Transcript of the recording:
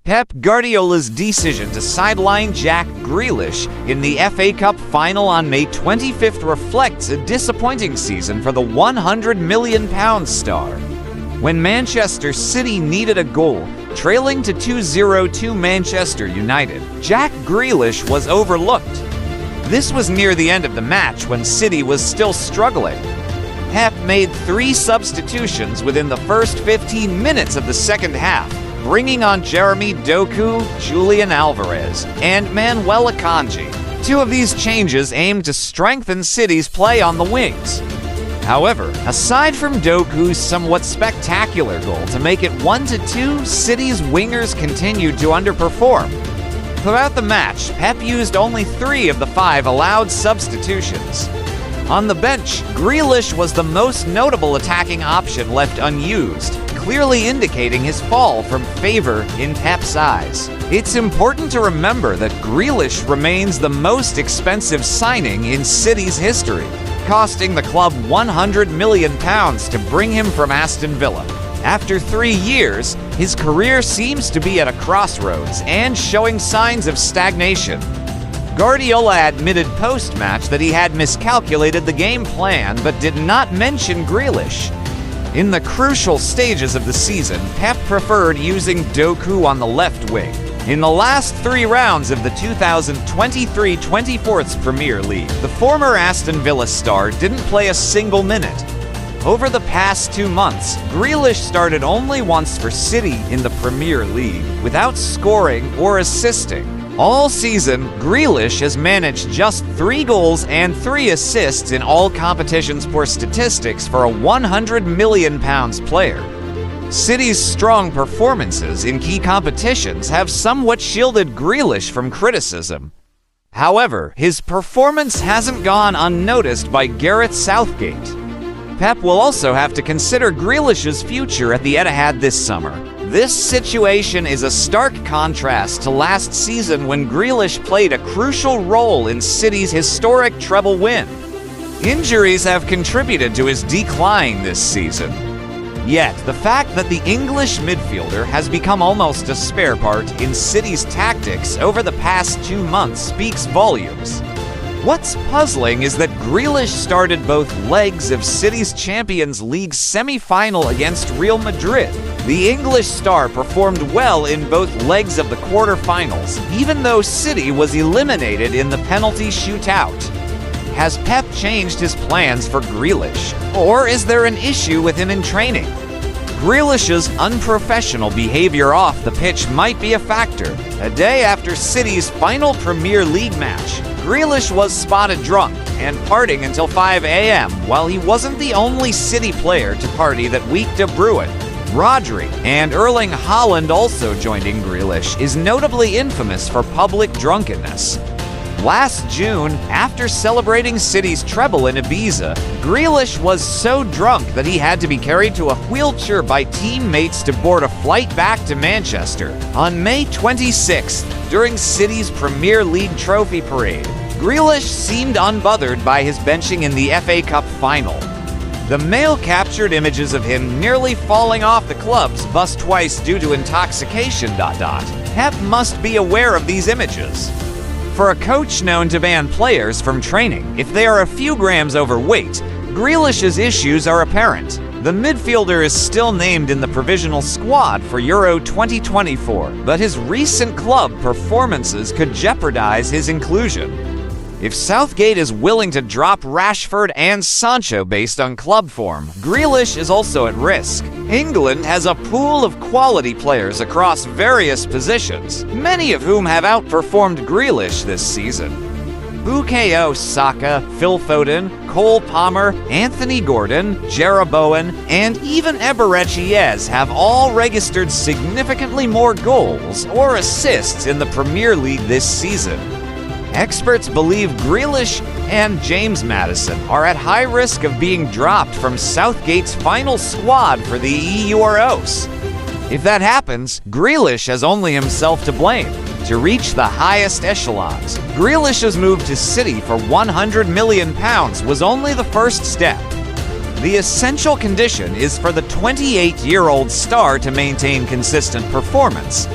Pep Guardiola's decision to sideline Jack Grealish in the FA Cup final on May 25th reflects a disappointing season for the £100 million star. When Manchester City needed a goal, trailing to 2-0 to Manchester United, Jack Grealish was overlooked. This was near the end of the match when City was still struggling. Pep made 3 substitutions within the first 15 minutes of the second half, bringing on Jeremy Doku, Julian Alvarez, and Manuel Akanji. 2 of these changes aimed to strengthen City's play on the wings. However, aside from Doku's somewhat spectacular goal to make it 1-2, City's wingers continued to underperform. Throughout the match, Pep used only 3 of the 5 allowed substitutions. On the bench, Grealish was the most notable attacking option left unused, clearly indicating his fall from favor in Pep's eyes. It's important to remember that Grealish remains the most expensive signing in City's history, costing the club £100 million to bring him from Aston Villa. After 3 years, his career seems to be at a crossroads and showing signs of stagnation. Guardiola admitted post-match that he had miscalculated the game plan but did not mention Grealish. In the crucial stages of the season, Pep preferred using Doku on the left wing. In the last 3 rounds of the 2023-24 Premier League, the former Aston Villa star didn't play a single minute. Over the past 2 months, Grealish started only once for City in the Premier League, without scoring or assisting. All season, Grealish has managed just 3 goals and 3 assists in all competitions for statistics for a £100 million player. City's strong performances in key competitions have somewhat shielded Grealish from criticism. However, his performance hasn't gone unnoticed by Gareth Southgate. Pep will also have to consider Grealish's future at the Etihad this summer. This situation is a stark contrast to last season when Grealish played a crucial role in City's historic treble win. Injuries have contributed to his decline this season. Yet, the fact that the English midfielder has become almost a spare part in City's tactics over the past 2 months speaks volumes. What's puzzling is that Grealish started both legs of City's Champions League semi-final against Real Madrid. The English star performed well in both legs of the quarter-finals, even though City was eliminated in the penalty shootout. Has Pep changed his plans for Grealish, or is there an issue with him in training? Grealish's unprofessional behavior off the pitch might be a factor. A day after City's final Premier League match, Grealish was spotted drunk and partying until 5 a.m. While he wasn't the only City player to party that week. De Bruyne, Rodri, and Erling Haaland also joining Grealish is notably infamous for public drunkenness. Last June, after celebrating City's treble in Ibiza, Grealish was so drunk that he had to be carried to a wheelchair by teammates to board a flight back to Manchester. On May 26th, during City's Premier League trophy parade, Grealish seemed unbothered by his benching in the FA Cup final. The Mail captured images of him nearly falling off the club's bus twice due to intoxication. Pep must be aware of these images. For a coach known to ban players from training if they are a few grams overweight, Grealish's issues are apparent. The midfielder is still named in the provisional squad for Euro 2024, but his recent club performances could jeopardize his inclusion. If Southgate is willing to drop Rashford and Sancho based on club form, Grealish is also at risk. England has a pool of quality players across various positions, many of whom have outperformed Grealish this season. Bukayo Saka, Phil Foden, Cole Palmer, Anthony Gordon, Jarrod Bowen, and even Eberechi Eze have all registered significantly more goals or assists in the Premier League this season. Experts believe Grealish and James Maddison are at high risk of being dropped from Southgate's final squad for the Euros. If that happens, Grealish has only himself to blame. To reach the highest echelons, Grealish's move to City for £100 million was only the first step. The essential condition is for the 28-year-old star to maintain consistent performance.